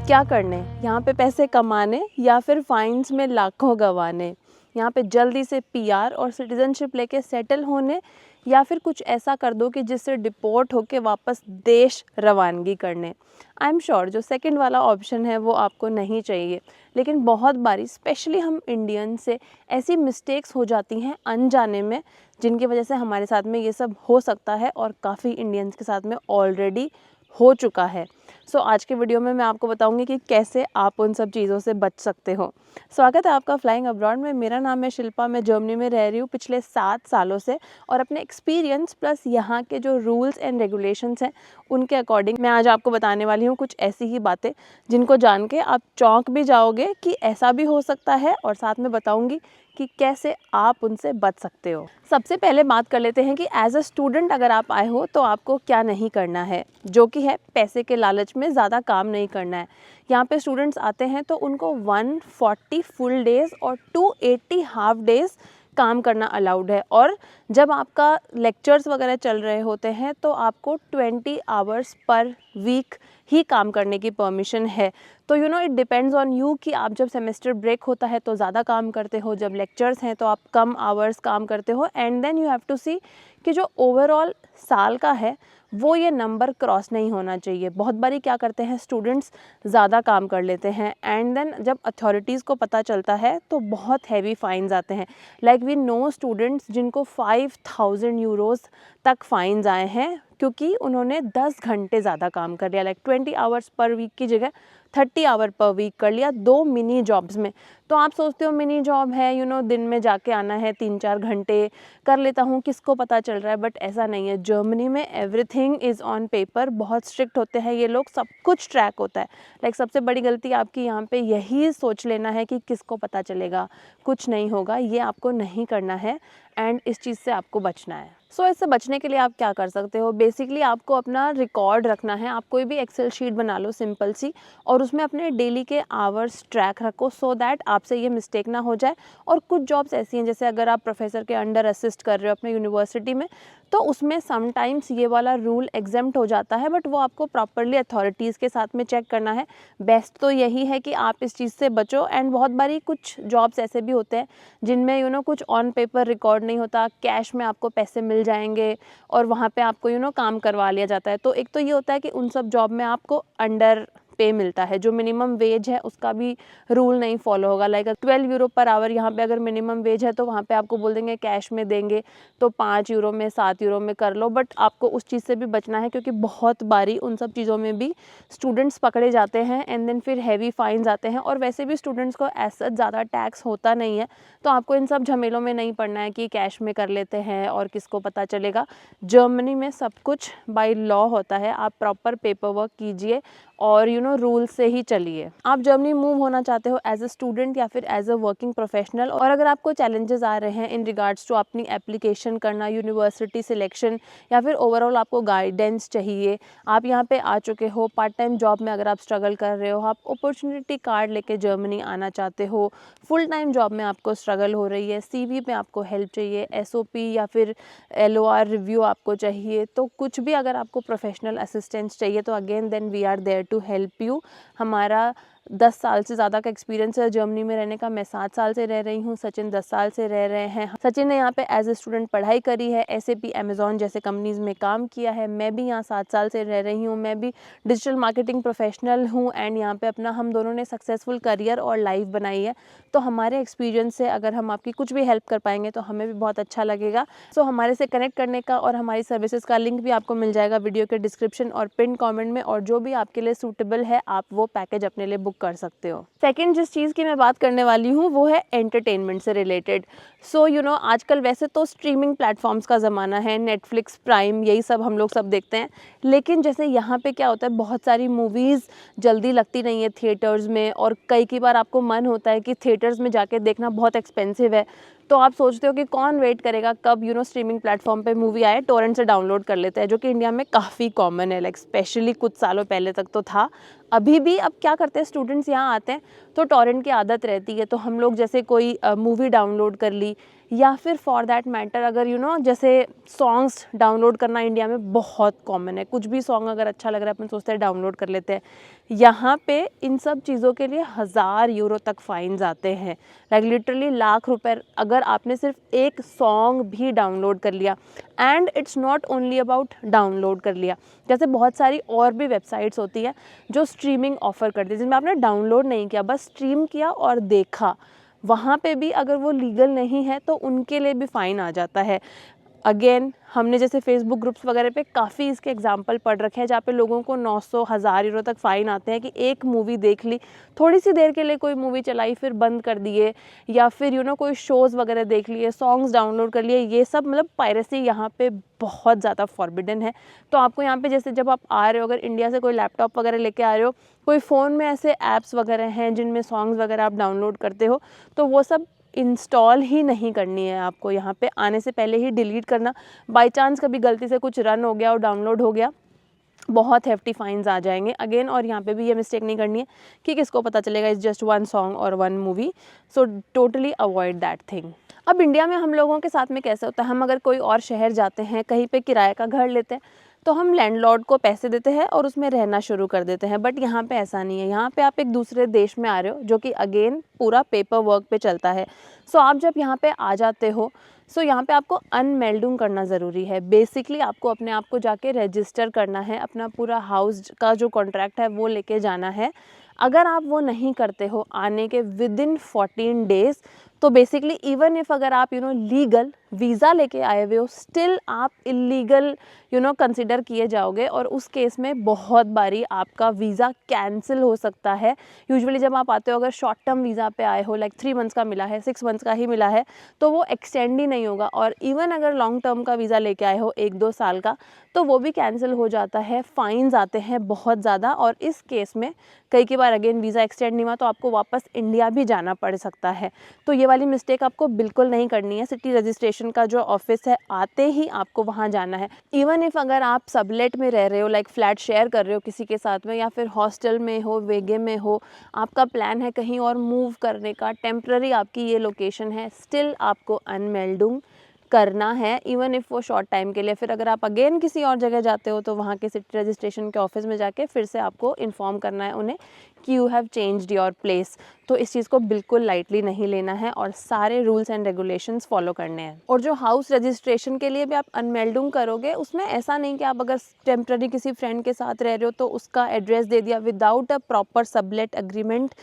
क्या करने, यहाँ पे पैसे कमाने या फिर फाइन्स में लाखों गंवाने, यहाँ पे जल्दी से पीआर और सिटीजनशिप लेके सेटल होने, या फिर कुछ ऐसा कर दो कि जिससे डिपोर्ट होके वापस देश रवानगी करने। आई एम श्योर जो सेकंड वाला ऑप्शन है वो आपको नहीं चाहिए, लेकिन बहुत बारी स्पेशली हम इंडियन से ऐसी मिस्टेक्स हो जाती हैं अनजाने में, जिनकी वजह से हमारे साथ में ये सब हो सकता है और काफ़ी इंडियंस के साथ में ऑलरेडी हो चुका है। सो आज के वीडियो में मैं आपको बताऊंगी कि कैसे आप उन सब चीज़ों से बच सकते हो। स्वागत है आपका फ्लाइंग अब्रॉड में। मेरा नाम है शिल्पा। मैं जर्मनी में रह रही हूँ पिछले 7 सालों से, और अपने एक्सपीरियंस प्लस यहाँ के जो रूल्स एंड रेगुलेशंस हैं उनके अकॉर्डिंग मैं आज आपको बताने वाली हूँ कुछ ऐसी ही बातें जिनको जान के आप चौंक भी जाओगे कि ऐसा भी हो सकता है, और साथ में बताऊँगी कि कैसे आप उनसे बच सकते हो। सबसे पहले बात कर लेते हैं कि एज अ स्टूडेंट अगर आप आए हो तो आपको क्या नहीं करना है, जो कि है पैसे के लालच में ज़्यादा काम नहीं करना है। यहाँ पे स्टूडेंट्स आते हैं तो उनको 140 फुल डेज़ और 280 हाफ डेज़ काम करना अलाउड है, और जब आपका लेक्चर्स वगैरह चल रहे होते हैं तो आपको 20 आवर्स पर वीक ही काम करने की परमिशन है। तो इट डिपेंड्स ऑन यू कि आप जब सेमेस्टर ब्रेक होता है तो ज़्यादा काम करते हो, जब लेक्चर्स हैं तो आप कम आवर्स काम करते हो, and then you have to see कि जो ओवरऑल साल का है वो ये नंबर क्रॉस नहीं होना चाहिए। बहुत बारी क्या करते हैं स्टूडेंट्स, ज़्यादा काम कर लेते हैं, एंड देन जब अथॉरिटीज़ को पता चलता है तो बहुत हैवी फाइन्स आते हैं। लाइक वी नो स्टूडेंट्स जिनको 5000 यूरोज़ तक फाइन्स आए हैं क्योंकि उन्होंने 10 घंटे ज़्यादा काम कर लिया। लाइक 20 आवर्स पर वीक की जगह 30 आवर पर वीक कर लिया 2 मिनी जॉब्स में। तो आप सोचते हो मिनी जॉब है, दिन में जाके आना है 3-4 घंटे कर लेता हूँ, किसको पता चल रहा है, बट ऐसा नहीं है। जर्मनी में एवरीथिंग इज़ ऑन पेपर, बहुत स्ट्रिक्ट होते हैं ये लोग, सब कुछ ट्रैक होता है। लाइक सबसे बड़ी गलती आपकी यहाँ पे यही सोच लेना है कि किसको पता चलेगा, कुछ नहीं होगा, ये आपको नहीं करना है, एंड इस चीज़ से आपको बचना है। सो इससे बचने के लिए आप क्या कर सकते हो, बेसिकली आपको अपना रिकॉर्ड रखना है। आप कोई भी एक्सेल शीट बना लो सिंपल सी, और उसमें अपने डेली के आवर्स ट्रैक रखो, सो दैट आपसे ये मिस्टेक ना हो जाए। और कुछ जॉब्स ऐसी हैं, जैसे अगर आप प्रोफेसर के अंडर असिस्ट कर रहे हो अपने यूनिवर्सिटी में, तो उसमें समटाइम्स ये वाला रूल एग्जेम्प्ट हो जाता है, बट वो आपको प्रॉपरली अथॉरिटीज़ के साथ में चेक करना है। बेस्ट तो यही है कि आप इस चीज़ से बचो। एंड बहुत बारी कुछ जॉब्स ऐसे भी होते हैं जिनमें कुछ ऑन पेपर रिकॉर्ड नहीं होता, कैश में आपको पैसे मिल जाएंगे और वहाँ पे आपको काम करवा लिया जाता है। तो एक तो ये होता है कि उन सब जॉब में आपको अंडर पे मिलता है, जो मिनिमम वेज है उसका भी रूल नहीं फॉलो होगा। लाइक 12 यूरो पर आवर यहाँ पे अगर मिनिमम वेज है तो वहाँ पे आपको बोल देंगे कैश में देंगे, तो 5 यूरो में 7 यूरो में कर लो। बट आपको उस चीज़ से भी बचना है, क्योंकि बहुत बारी उन सब चीज़ों में भी स्टूडेंट्स पकड़े जाते हैं, एंड देन फिर हैवी फाइन्स आते हैं। और वैसे भी स्टूडेंट्स को ऐसा ज़्यादा टैक्स होता नहीं है, तो आपको इन सब झमेलों में नहीं पड़ना है कि कैश में कर लेते हैं और किसको पता चलेगा। जर्मनी में सब कुछ बाय लॉ होता है, आप प्रॉपर पेपर वर्क कीजिए और रूल से ही चलिए। आप जर्मनी मूव होना चाहते हो एज अ स्टूडेंट या फिर एज अ वर्किंग प्रोफेशनल, और अगर आपको चैलेंजेस आ रहे हैं इन रिगार्ड्स टू अपनी एप्लीकेशन करना, यूनिवर्सिटी सिलेक्शन, या फिर ओवरऑल आपको गाइडेंस चाहिए, आप यहाँ पे आ चुके हो, पार्ट टाइम जॉब में अगर आप स्ट्रगल कर रहे हो, आप अपॉर्चुनिटी कार्ड लेके जर्मनी आना चाहते हो, फुल टाइम जॉब में आपको स्ट्रगल हो रही है, सीवी में आपको हेल्प चाहिए, एसओपी या फिर एलओआर रिव्यू आपको चाहिए, तो कुछ भी अगर आपको प्रोफेशनल असिस्टेंस चाहिए तो again then we are there to help you. हमारा 10 साल से ज़्यादा का एक्सपीरियंस है जर्मनी में रहने का। मैं 7 साल से रह रही हूँ, सचिन 10 साल से रह रहे हैं। सचिन ने यहाँ पे एज ए स्टूडेंट पढ़ाई करी है, एसएपी अमेजॉन जैसे कंपनीज़ में काम किया है। मैं भी यहाँ 7 साल से रह रही हूँ, मैं भी डिजिटल मार्केटिंग प्रोफेशनल हूँ, एंड यहाँ पे अपना हम दोनों ने सक्सेसफुल करियर और लाइफ बनाई है। तो हमारे एक्सपीरियंस से अगर हम आपकी कुछ भी हेल्प कर पाएंगे तो हमें भी बहुत अच्छा लगेगा। सो हमारे से कनेक्ट करने का और हमारी सर्विसेज का लिंक भी आपको मिल जाएगा वीडियो के डिस्क्रिप्शन और पिन कमेंट में, और जो भी आपके लिए सूटेबल है आप वो पैकेज अपने लिए बुक कर सकते हो। सेकंड जिस चीज़ की मैं बात करने वाली हूँ वो है एंटरटेनमेंट से रिलेटेड। सो आजकल वैसे तो स्ट्रीमिंग प्लेटफॉर्म्स का ज़माना है, नेटफ्लिक्स, प्राइम, यही सब हम लोग सब देखते हैं। लेकिन जैसे यहाँ पे क्या होता है, बहुत सारी मूवीज़ जल्दी लगती नहीं है थिएटर्स में, और कई बार आपको मन होता है कि थिएटर्स में जाके देखना बहुत एक्सपेंसिव है, तो आप सोचते हो कि कौन वेट करेगा कब स्ट्रीमिंग प्लेटफॉर्म पे मूवी आए, टोरेंट से डाउनलोड कर लेते हैं, जो कि इंडिया में काफ़ी कॉमन है। लाइक स्पेशली कुछ सालों पहले तक तो था, अभी भी। अब क्या करते हैं स्टूडेंट्स, यहाँ आते हैं तो टोरेंट की आदत रहती है, तो हम लोग जैसे कोई मूवी डाउनलोड कर ली या फिर फॉर दैट मैटर अगर जैसे सॉन्ग्स डाउनलोड करना इंडिया में बहुत कॉमन है, कुछ भी सॉन्ग अगर अच्छा लग रहा है अपन सोचते हैं डाउनलोड कर लेते हैं। यहाँ पे इन सब चीज़ों के लिए 1000 यूरो तक फाइन्स आते हैं, लाइक लिटरली लाख रुपए अगर आपने सिर्फ एक सॉन्ग भी डाउनलोड कर लिया। And it's not only about download कर लिया, जैसे बहुत सारी और भी वेबसाइट्स होती हैं जो स्ट्रीमिंग ऑफर करती है, जिसमें आपने डाउनलोड नहीं किया, बस स्ट्रीम किया और देखा, वहाँ पे भी अगर वो लीगल नहीं है तो उनके लिए भी फ़ाइन आ जाता है। अगेन हमने जैसे फेसबुक ग्रुप्स वगैरह पे काफ़ी इसके एग्जांपल पढ़ रखे हैं जहाँ पे लोगों को 900 1000 यूरो तक फ़ाइन आते हैं कि एक मूवी देख ली, थोड़ी सी देर के लिए कोई मूवी चलाई फिर बंद कर दिए, या फिर कोई शोज़ वगैरह देख लिए, सॉन्ग्स डाउनलोड कर लिए, ये सब मतलब पायरेसी यहाँ पे बहुत ज़्यादा फॉरबिडन है। तो आपको यहाँ पे जैसे जब आप आ रहे हो, अगर इंडिया से कोई लैपटॉप वगैरह लेके आ रहे हो, कोई फ़ोन में ऐसे ऐप्स वगैरह हैं जिनमें सॉन्ग्स वगैरह आप डाउनलोड करते हो, तो वो सब इंस्टॉल ही नहीं करनी है आपको, यहाँ पे आने से पहले ही डिलीट करना। बाय चांस कभी गलती से कुछ रन हो गया और डाउनलोड हो गया, बहुत हेफ्टी फाइन्स आ जाएंगे अगेन। और यहाँ पे भी ये मिस्टेक नहीं करनी है कि किसको पता चलेगा इट्स जस्ट वन सॉन्ग और one movie, so totally avoid that thing. अब इंडिया में हम लोगों के साथ में कैसे होता है, हम अगर कोई और शहर जाते हैं, कहीं पे किराए का घर लेते हैं, तो हम लैंडलॉर्ड को पैसे देते हैं और उसमें रहना शुरू कर देते हैं। बट यहाँ पे ऐसा नहीं है, यहाँ पे आप एक दूसरे देश में आ रहे हो जो कि अगेन पूरा पेपर वर्क पे चलता है। सो आप जब यहाँ पे आ जाते हो, सो यहाँ पे आपको अनमेल्डुंग करना ज़रूरी है। बेसिकली आपको अपने आप को जाके रजिस्टर करना है, अपना पूरा हाउस का जो कॉन्ट्रैक्ट है वो लेके जाना है। अगर आप वो नहीं करते हो आने के विदिन 14 डेज़, तो बेसिकली इवन इफ़ अगर आप लीगल वीज़ा लेके आए हुए हो, स्टिल आप इलीगल कंसिडर किए जाओगे, और उस केस में बहुत बारी आपका वीज़ा कैंसिल हो सकता है। यूजुअली जब आप आते हो, अगर शॉर्ट टर्म वीज़ा पे आए हो, लाइक 3 मंथ्स का मिला है, 6 मंथ्स का ही मिला है, तो वो एक्सटेंड ही नहीं होगा। और इवन अगर लॉन्ग टर्म का वीज़ा लेके आए हो 1-2 साल का, तो वो भी कैंसिल हो जाता है। फ़ाइन्स आते हैं बहुत ज़्यादा, और इस केस में कई बार अगेन वीज़ा एक्सटेंड नहीं हुआ तो आपको वापस इंडिया भी जाना पड़ सकता है। तो ये वाली मिस्टेक आपको बिल्कुल नहीं करनी है। सिटी रजिस्ट्रेशन का जो ऑफिस है, आते ही आपको वहाँ जाना है। इवन इफ़ अगर आप सबलेट में रह रहे हो, लाइक फ्लैट शेयर कर रहे हो किसी के साथ में, या फिर हॉस्टल में हो, वेगे में हो, आपका प्लान है कहीं और मूव करने का, टेम्पररी आपकी ये लोकेशन है, स्टिल आपको अनमेल्डुंग करना है, इवन इफ़ वो शॉर्ट टाइम के लिए। फिर अगर आप अगेन किसी और जगह जाते हो, तो वहाँ के सिटी रजिस्ट्रेशन के ऑफिस में जाके फिर से आपको इन्फॉर्म करना है उन्हें कि you have changed your place. तो इस चीज़ को बिल्कुल लाइटली नहीं लेना है और सारे रूल्स एंड रेगुलेशंस फॉलो करने हैं। और जो हाउस रजिस्ट्रेशन के लिए भी आप अनमेल्डुंग करोगे, उसमें ऐसा नहीं कि आप अगर टेम्पररी किसी फ्रेंड के साथ रह रहे हो तो उसका एड्रेस दे दिया without a proper sublet agreement.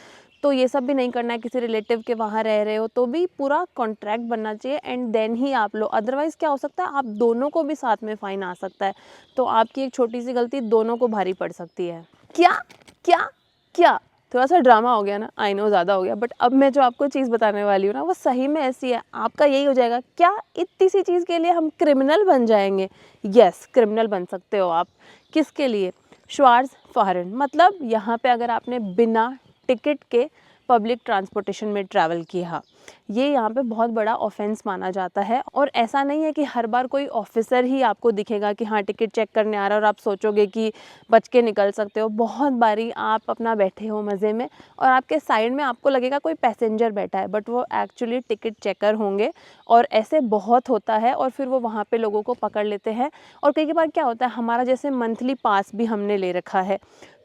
तो ये सब भी नहीं करना है। किसी रिलेटिव के वहाँ रह रहे हो तो भी पूरा कॉन्ट्रैक्ट बनना चाहिए, एंड देन ही आप लो। अदरवाइज़ क्या हो सकता है, आप दोनों को भी साथ में फ़ाइन आ सकता है। तो आपकी एक छोटी सी गलती दोनों को भारी पड़ सकती है। क्या क्या क्या थोड़ा सा ड्रामा हो गया ना, आई नो ज़्यादा हो गया, बट अब मैं जो आपको चीज़ बताने वाली हूँ ना, वो सही में ऐसी है। आपका यही हो जाएगा, क्या इतनी सी चीज़ के लिए हम क्रिमिनल बन जाएंगे? यस, क्रिमिनल बन सकते हो आप। किसके लिए? श्वार्ज़फाहरन, मतलब यहाँ पे अगर आपने बिना टिकट के पब्लिक ट्रांसपोर्टेशन में ट्रैवल किया, ये यहाँ पे बहुत बड़ा ऑफेंस माना जाता है। और ऐसा नहीं है कि हर बार कोई ऑफिसर ही आपको दिखेगा कि हाँ टिकट चेक करने आ रहा है और आप सोचोगे कि बच के निकल सकते हो। बहुत बारी आप अपना बैठे हो मज़े में और आपके साइड में आपको लगेगा कोई पैसेंजर बैठा है, बट वो एक्चुअली टिकट चेकर होंगे। और ऐसे बहुत होता है, और फिर वो वहाँ पे लोगों को पकड़ लेते हैं। और कई बार क्या होता है, हमारा जैसे मंथली पास भी हमने ले रखा है,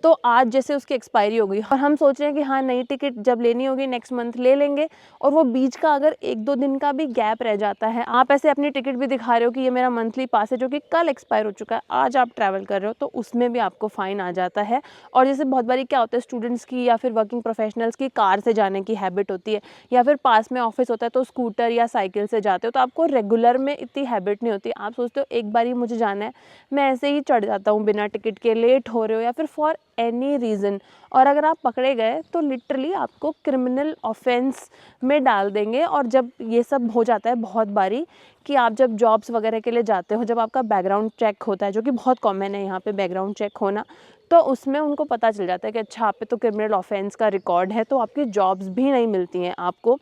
तो आज जैसे उसकी एक्सपायरी हो गई और हम सोच रहे हैं कि हाँ नई टिकट जब लेनी होगी नेक्स्ट मंथ ले लेंगे, और वो बीच का अगर 1-2 दिन का भी गैप रह जाता है, आप ऐसे अपनी टिकट भी दिखा रहे हो कि ये मेरा मंथली पास है जो कि कल एक्सपायर हो चुका है, आज आप ट्रैवल कर रहे हो, तो उसमें भी आपको फ़ाइन आ जाता है। और जैसे बहुत बारी क्या होता है, स्टूडेंट्स की या फिर वर्किंग प्रोफेशनल्स की कार से जाने की हैबिट होती है, या फिर पास में ऑफिस होता है तो स्कूटर या साइकिल से जाते हो, तो आपको रेगुलर में इतनी हैबिट नहीं होती। आप सोचते हो एक बार ही मुझे जाना है, मैं ऐसे ही चढ़ जाता हूँ बिना टिकट के, लेट हो रहे हो या फिर फॉर एनी रीज़न, और अगर आप पकड़े गए तो लिटरली आपको क्रिमिनल ऑफेंस में डाल देंगे। और जब ये सब हो जाता है बहुत बारी कि आप जब जॉब्स वगैरह के लिए जाते हो, जब आपका बैकग्राउंड चेक होता है, जो कि बहुत कॉमन है यहाँ पे बैकग्राउंड चेक होना, तो उसमें उनको पता चल जाता है कि अच्छा आप पे तो क्रिमिनल ऑफेंस का रिकॉर्ड है, तो आपकी जॉब्स भी नहीं मिलती हैं आपको।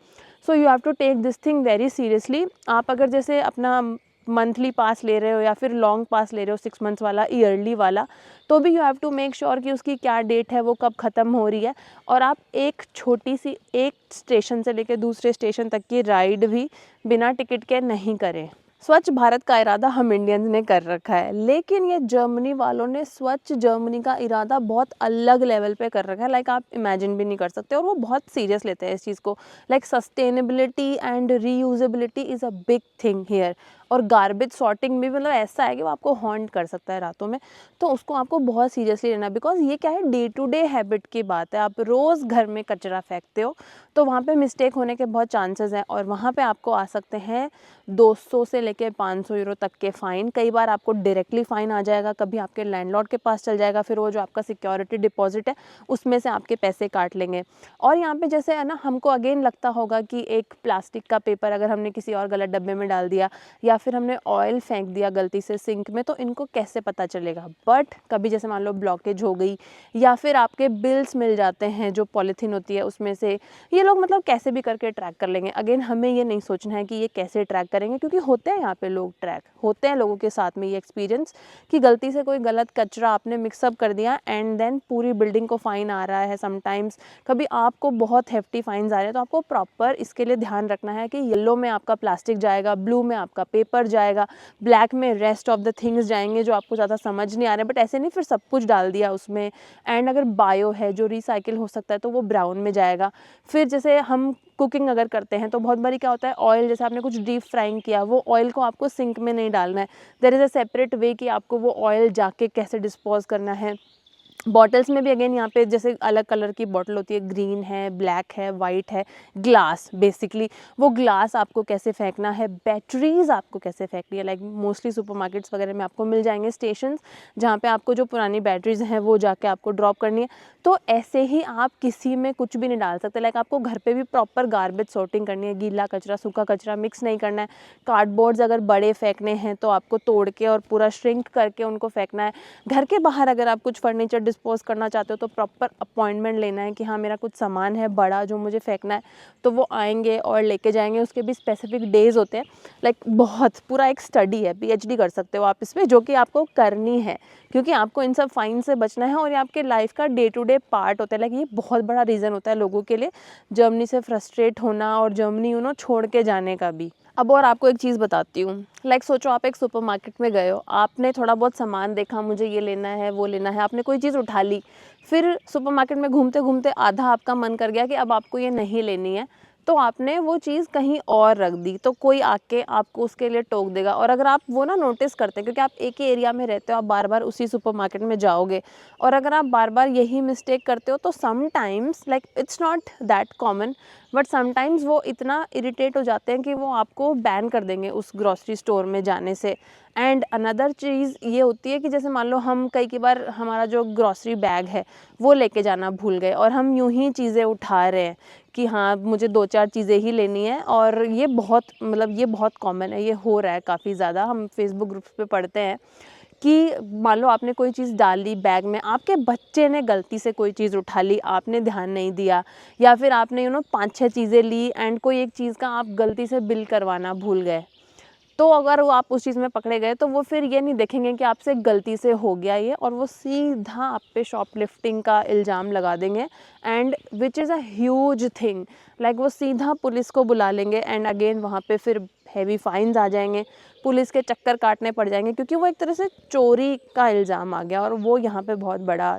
So you have to take this thing very seriously. आप अगर जैसे अपना मंथली पास ले रहे हो या फिर लॉन्ग पास ले रहे हो 6 मंथ्स वाला, ईयरली वाला, तो भी you have to make sure कि उसकी क्या डेट है, वो कब ख़त्म हो रही है। और आप एक छोटी सी एक स्टेशन से लेकर दूसरे स्टेशन तक की राइड भी बिना टिकट के नहीं करें। स्वच्छ भारत का इरादा हम इंडियंस ने कर रखा है, लेकिन ये जर्मनी वालों ने स्वच्छ जर्मनी का इरादा बहुत अलग लेवल पे कर रखा है। लाइक आप इमेजिन भी नहीं कर सकते, और वो बहुत सीरियस लेते हैं इस चीज़ को। Like sustainability and reusability is a big thing here. और गार्बेज सॉर्टिंग भी मतलब ऐसा है कि वो आपको हॉन्ट कर सकता है रातों में, तो उसको आपको बहुत सीरियसली लेना है। बिकॉज ये क्या है, डे टू डे हैबिट की बात है। आप रोज़ घर में कचरा फेंकते हो, तो वहाँ पे मिस्टेक होने के बहुत चांसेस हैं, और वहाँ पे आपको आ सकते हैं 200 से लेके 500 यूरो तक के फ़ाइन। कई बार आपको डायरेक्टली फ़ाइन आ जाएगा, कभी आपके लैंडलॉर्ड के पास चल जाएगा, फिर वो जो आपका सिक्योरिटी डिपॉजिट है उसमें से आपके पैसे काट लेंगे। और यहाँ पे जैसे है ना, हमको अगेन लगता होगा कि एक प्लास्टिक का पेपर अगर हमने किसी और गलत डब्बे में डाल दिया, या फिर हमने ऑयल फेंक दिया गलती से सिंक में, तो इनको कैसे पता चलेगा। बट कभी जैसे मान लो ब्लॉकेज हो गई, या फिर आपके बिल्स मिल जाते हैं जो पॉलीथीन होती है उसमें से, ये लोग मतलब कैसे भी करके ट्रैक कर लेंगे। अगेन हमें ये नहीं सोचना है कि ये कैसे ट्रैक करेंगे, क्योंकि होते हैं यहाँ पे लोग ट्रैक, होते हैं लोगों के साथ में ये एक्सपीरियंस कि गलती से कोई गलत कचरा आपने मिक्सअप कर दिया एंड देन पूरी बिल्डिंग को फ़ाइन आ रहा है। समटाइम्स कभी आपको बहुत हेफ्टी फाइन्स आ रहे हैं, तो आपको प्रॉपर इसके लिए ध्यान रखना है कि येलो में आपका प्लास्टिक जाएगा, ब्लू में आपका पेपर जाएगा, ब्लैक में रेस्ट ऑफ द थिंग्स जाएंगे जो आपको ज़्यादा समझ नहीं आ रहे हैं। बट ऐसे नहीं फिर सब कुछ डाल दिया उसमें। एंड अगर बायो है जो रिसाइकिल हो सकता है, तो वो ब्राउन में जाएगा। फिर जैसे हम कुकिंग अगर करते हैं, तो बहुत बारी क्या होता है, ऑयल जैसे आपने कुछ डीप फ्राइंग किया, वो ऑयल को आपको सिंक में नहीं डालना है। There is a separate way कि आपको वो ऑयल जाके कैसे डिस्पोज करना है। बॉटल्स में भी अगेन यहाँ पे जैसे अलग कलर की बॉटल होती है, ग्रीन है, ब्लैक है, वाइट है, ग्लास बेसिकली, वो ग्लास आपको कैसे फेंकना है, बैटरीज आपको कैसे फेंकनी है। लाइक मोस्टली सुपरमार्केट्स वगैरह में आपको मिल जाएंगे स्टेशंस जहाँ पे आपको जो पुरानी बैटरीज हैं वो जाके आपको ड्रॉप करनी है। तो ऐसे ही आप किसी में कुछ भी नहीं डाल सकते। लाइक आपको घर पे भी प्रॉपर गार्बेज सॉर्टिंग करनी है, गीला कचरा सूखा कचरा मिक्स नहीं करना है। कार्डबोर्ड्स अगर बड़े फेंकने हैं तो आपको तोड़ के और पूरा श्रिंक करके उनको फेंकना है। घर के बाहर अगर आप कुछ फर्नीचर डिस्पोज करना चाहते हो, तो प्रॉपर अपॉइंटमेंट लेना है कि हाँ मेरा कुछ सामान है बड़ा जो मुझे फेंकना है, तो वो आएंगे और लेके जाएंगे। उसके भी स्पेसिफिक डेज होते हैं। लाइक बहुत पूरा एक स्टडी है, पीएचडी कर सकते हो आप इसमें, जो कि आपको करनी है, क्योंकि आपको इन सब फाइन से बचना है और ये आपके लाइफ का डे टू डे पार्ट होता है। लाइक ये बहुत बड़ा रीज़न होता है लोगों के लिए जर्मनी से फ्रस्ट्रेट होना और जर्मनी छोड़ के जाने का भी। अब और आपको एक चीज़ बताती हूँ। लाइक सोचो आप एक सुपरमार्केट में गए हो, आपने थोड़ा बहुत सामान देखा, मुझे ये लेना है वो लेना है, आपने कोई चीज़ उठा ली, फिर सुपरमार्केट में घूमते घूमते आधा आपका मन कर गया कि अब आपको ये नहीं लेनी है, तो आपने वो चीज़ कहीं और रख दी, तो कोई आके आपको उसके लिए टोक देगा। और अगर आप वो ना नोटिस करते हैं, क्योंकि आप एक ही एरिया में रहते हो, आप बार बार उसी सुपरमार्केट में जाओगे, और अगर आप बार बार यही मिस्टेक करते हो, तो sometimes like it's not that common, but sometimes वो इतना इरिटेट हो जाते हैं कि वो आपको बैन कर देंगे उस ग्रॉसरी स्टोर में जाने से। एंड अनदर चीज़ ये होती है कि जैसे मान लो हम कई बार हमारा जो ग्रॉसरी बैग है वो लेके जाना भूल गए, और हम यूं ही चीज़ें उठा रहे हैं कि हाँ मुझे 2-4 चीज़ें ही लेनी है। और ये बहुत ये बहुत कॉमन है, ये हो रहा है काफ़ी ज़्यादा। हम फेसबुक ग्रुप्स पे पढ़ते हैं कि मान लो आपने कोई चीज़ डाली बैग में, आपके बच्चे ने गलती से कोई चीज़ उठा ली, आपने ध्यान नहीं दिया, या फिर आपने 5-6 चीज़ें ली एंड कोई एक चीज़ का आप गलती से बिल करवाना भूल गए, तो अगर वो आप उस चीज़ में पकड़े गए, तो वो फिर ये नहीं देखेंगे कि आपसे गलती से हो गया ये, और वो सीधा आप पे शॉपलिफ्टिंग का इल्ज़ाम लगा देंगे, and which is a huge thing. Like वो सीधा पुलिस को बुला लेंगे, एंड अगेन वहाँ पे फिर हैवी फाइन्स आ जाएंगे, पुलिस के चक्कर काटने पड़ जाएंगे, क्योंकि वो एक तरह से चोरी का इल्ज़ाम आ गया, और वो यहाँ पे बहुत बड़ा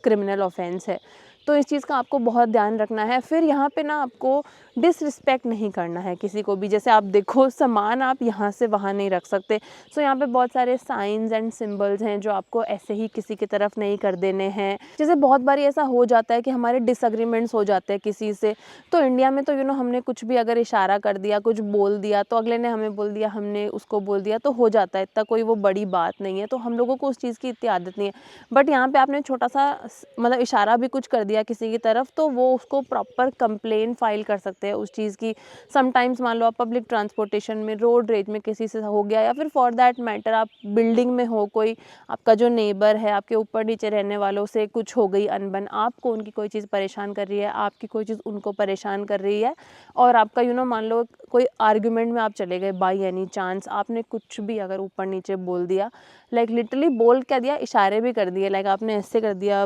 क्रिमिनल ऑफेंस है। तो इस चीज़ का आपको बहुत ध्यान रखना है। फिर यहाँ पे ना आपको डिसरिस्पेक्ट नहीं करना है किसी को भी। जैसे आप देखो सामान आप यहाँ से वहाँ नहीं रख सकते, सो यहाँ पे बहुत सारे साइंस एंड सिंबल्स हैं जो आपको ऐसे ही किसी की तरफ नहीं कर देने हैं। जैसे बहुत बारी ऐसा हो जाता है कि हमारे डिसएग्रीमेंट्स हो जाते हैं किसी से, तो इंडिया में तो हमने कुछ भी अगर इशारा कर दिया, कुछ बोल दिया, तो अगले ने हमें बोल दिया, हमने उसको बोल दिया, तो हो जाता है, इतना कोई वो बड़ी बात नहीं है, तो हम लोगों को उस चीज़ की इतनी आदत नहीं है। बट यहाँ पे आपने छोटा सा इशारा भी कुछ कर दिया किसी की तरफ, तो वो उसको प्रॉपर कंप्लेन फाइल कर सकते हैं उस चीज़ की। समटाइम्स मान लो आप पब्लिक ट्रांसपोर्टेशन में, रोड रेज में किसी से हो गया, या फिर फॉर दैट मैटर आप बिल्डिंग में हो, कोई आपका जो नेबर है, आपके ऊपर नीचे रहने वालों से कुछ हो गई अनबन, आपको उनकी कोई चीज़ परेशान कर रही है, आपकी कोई चीज़ उनको परेशान कर रही है, और आपका मान लो कोई आर्ग्यूमेंट में आप चले गए, बाई एनी चांस आपने कुछ भी अगर ऊपर नीचे बोल दिया, लाइक लिटरली बोल क्या दिया, इशारे भी कर दिए, लाइक आपने ऐसे कर दिया,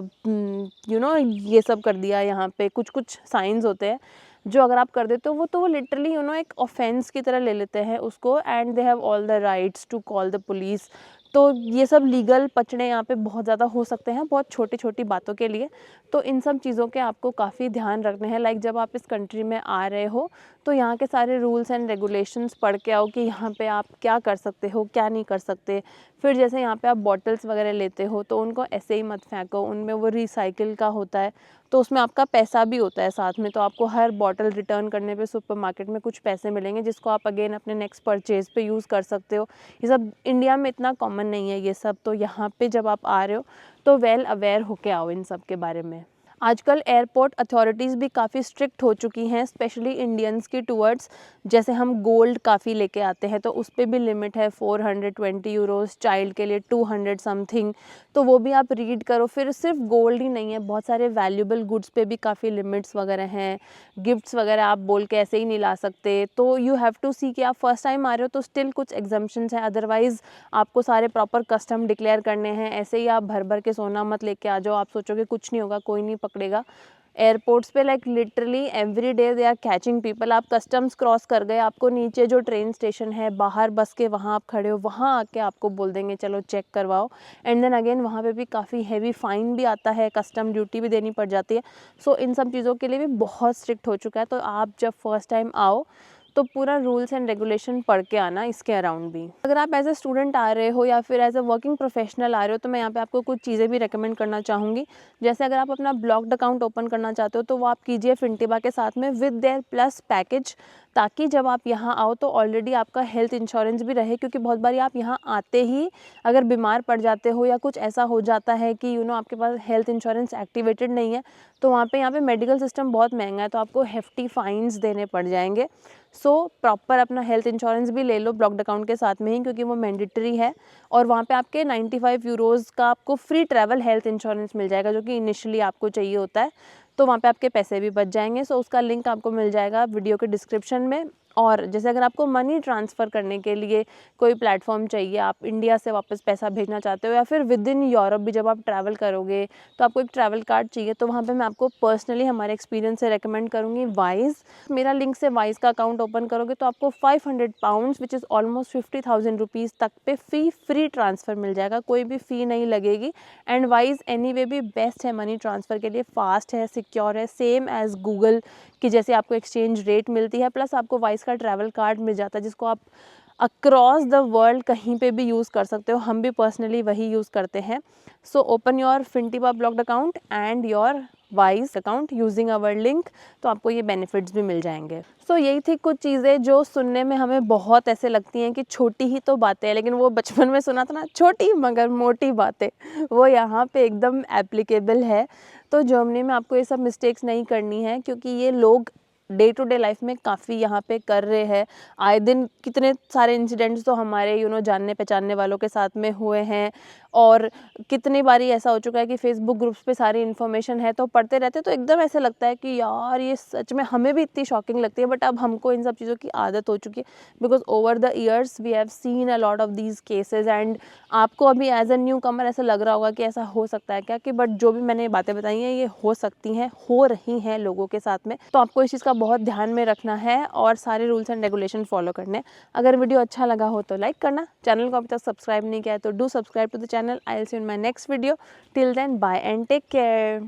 ये सब कर दिया, यहाँ पे कुछ कुछ साइंस होते हैं जो अगर आप कर देते हो वो लिटरली एक ऑफेंस की तरह ले लेते हैं उसको, and they have all the rights to call the police. तो ये सब लीगल पचड़े यहाँ पे बहुत ज़्यादा हो सकते हैं, बहुत छोटी छोटी बातों के लिए। तो इन सब चीज़ों के आपको काफ़ी ध्यान रखने हैं। लाइक जब आप इस कंट्री में आ रहे हो तो यहाँ के सारे रूल्स एंड रेगुलेशंस पढ़ के आओ कि यहाँ पे आप क्या कर सकते हो, क्या नहीं कर सकते। फिर जैसे यहाँ पे आप बॉटल्स वगैरह लेते हो तो उनको ऐसे ही मत फेंको, उनमें वो रिसाइकिल का होता है, तो उसमें आपका पैसा भी होता है साथ में, तो आपको हर बॉटल रिटर्न करने पे सुपरमार्केट में कुछ पैसे मिलेंगे, जिसको आप अगेन अपने नेक्स्ट परचेज़ पे यूज़ कर सकते हो। ये सब इंडिया में इतना कॉमन नहीं है ये सब, तो यहाँ पे जब आप आ रहे हो तो वेल अवेयर होके आओ इन सब के बारे में। आजकल एयरपोर्ट अथॉरिटीज़ भी काफ़ी स्ट्रिक्ट हो चुकी हैं, स्पेशली इंडियंस की टूवर्ड्स। जैसे हम गोल्ड काफ़ी लेके आते हैं तो उस पर भी लिमिट है 420 यूरोज़, चाइल्ड के लिए 200 समथिंग, तो वो भी आप रीड करो। फिर सिर्फ गोल्ड ही नहीं है, बहुत सारे वैल्यूबल गुड्स पे भी काफ़ी लिमिट्स वगैरह हैं, गिफ्ट्स वगैरह आप बोल के ऐसे ही नहीं ला सकते। तो यू हैव टू सी कि आप फर्स्ट टाइम आ रहे हो तो स्टिल कुछ एग्जम्पशंस हैं, अदरवाइज़ आपको सारे प्रॉपर कस्टम डिक्लेयर करने हैं। ऐसे ही आप भर भर के सोना मत लेके आ जाओ, आप सोचोगे कुछ नहीं होगा, कोई नहीं पकड़ेगा। एयरपोर्ट्स पे like literally every day they are catching people. आप कस्टम्स क्रॉस कर गए, आपको नीचे जो ट्रेन स्टेशन है बाहर बस के वहाँ आप खड़े हो, वहाँ आके आपको बोल देंगे चलो चेक करवाओ, एंड देन अगेन वहाँ पे भी काफ़ी हैवी फाइन भी आता है, कस्टम ड्यूटी भी देनी पड़ जाती है। सो इन सब चीज़ों के लिए भी बहुत स्ट्रिक्ट हो चुका है। तो आप जब फर्स्ट टाइम आओ तो पूरा रूल्स एंड रेगुलेशन पढ़ के आना इसके अराउंड भी। अगर आप एज ए स्टूडेंट आ रहे हो या फिर एज ए वर्किंग प्रोफेशनल आ रहे हो तो मैं यहाँ पे आपको कुछ चीज़ें भी रेकमेंड करना चाहूँगी। जैसे अगर आप अपना ब्लॉक्ड अकाउंट ओपन करना चाहते हो तो वो आप कीजिए फिनटिबा के साथ में विद देयर प्लस पैकेज, ताकि जब आप यहाँ आओ तो ऑलरेडी आपका हेल्थ इंश्योरेंस भी रहे, क्योंकि बहुत बारी आप यहाँ आते ही अगर बीमार पड़ जाते हो या कुछ ऐसा हो जाता है कि आपके पास हेल्थ इंश्योरेंस एक्टिवेटेड नहीं है, तो यहाँ पे मेडिकल सिस्टम बहुत महंगा है, तो आपको हेफ्टी फाइन्स देने पड़ जाएंगे। सो प्रॉपर अपना हेल्थ इंश्योरेंस भी ले लो ब्लॉक्ड अकाउंट के साथ में ही, क्योंकि वो मैंडेटरी है। और वहाँ पे आपके 95 यूरोज़ का आपको फ्री ट्रैवल हेल्थ इंश्योरेंस मिल जाएगा, जो कि इनिशियली आपको चाहिए होता है, तो वहाँ पे आपके पैसे भी बच जाएंगे। सो उसका लिंक आपको मिल जाएगा वीडियो के डिस्क्रिप्शन में। और जैसे अगर आपको मनी ट्रांसफ़र करने के लिए कोई प्लेटफॉर्म चाहिए, आप इंडिया से वापस पैसा भेजना चाहते हो, या फिर विद इन यूरोप भी जब आप ट्रैवल करोगे तो आपको एक ट्रैवल कार्ड चाहिए, तो वहाँ पे मैं आपको पर्सनली हमारे एक्सपीरियंस से रेकमेंड करूँगी वाइज़। मेरा लिंक से वाइज़ का अकाउंट ओपन करोगे तो आपको 500 pounds which is almost 50,000 rupees तक पे फ्री ट्रांसफ़र मिल जाएगा, कोई भी फ़ी नहीं लगेगी। एंड वाइज़ एनीवे भी बेस्ट है मनी ट्रांसफ़र के लिए, फास्ट है, सिक्योर है, सेम एज़ गूगल कि जैसे आपको एक्सचेंज रेट मिलती है, प्लस आपको वाइज़ का ट्रैवल कार्ड मिल जाता है, जिसको आप अक्रॉस द वर्ल्ड कहीं पे भी यूज़ कर सकते हो। हम भी पर्सनली वही यूज़ करते हैं। So open your Fintiba blocked account and your Wise account using our link, तो आपको ये बेनिफिट्स भी मिल जाएंगे। सो यही थी कुछ चीज़ें जो सुनने में हमें बहुत ऐसे लगती हैं कि छोटी ही तो बातें हैं, लेकिन वो बचपन में सुना था ना, छोटी मगर मोटी बातें, वो यहाँ पे एकदम एप्लीकेबल है। तो जर्मनी में आपको ये सब मिस्टेक्स नहीं करनी है, क्योंकि ये लोग डे टू डे लाइफ में काफ़ी यहाँ पे कर रहे हैं। आए दिन कितने सारे इंसिडेंट्स तो हमारे जानने पहचानने वालों के साथ में हुए हैं, और कितनी बारी ऐसा हो चुका है कि फेसबुक ग्रुप्स पे सारी इन्फॉर्मेशन है तो पढ़ते रहते, तो एकदम ऐसे लगता है कि यार ये सच में, हमें भी इतनी शॉकिंग लगती है, बट अब हमको इन सब चीज़ों की आदत हो चुकी है, because over the years we have seen a lot of these cases. And आपको अभी एज अ न्यू कमर ऐसा लग रहा होगा कि ऐसा हो सकता है क्या, कि बट जो भी मैंने बातें बताई हैं ये हो सकती हैं, हो रही हैं लोगों के साथ में, तो आपको इस चीज़ का बहुत ध्यान में रखना है और सारे रूल्स एंड रेगुलेशन फॉलो करने। अगर वीडियो अच्छा लगा हो तो लाइक करना, चैनल को अभी तक सब्सक्राइब नहीं किया है तो do subscribe to the channel. I will see you in my next video. Till then bye and take care.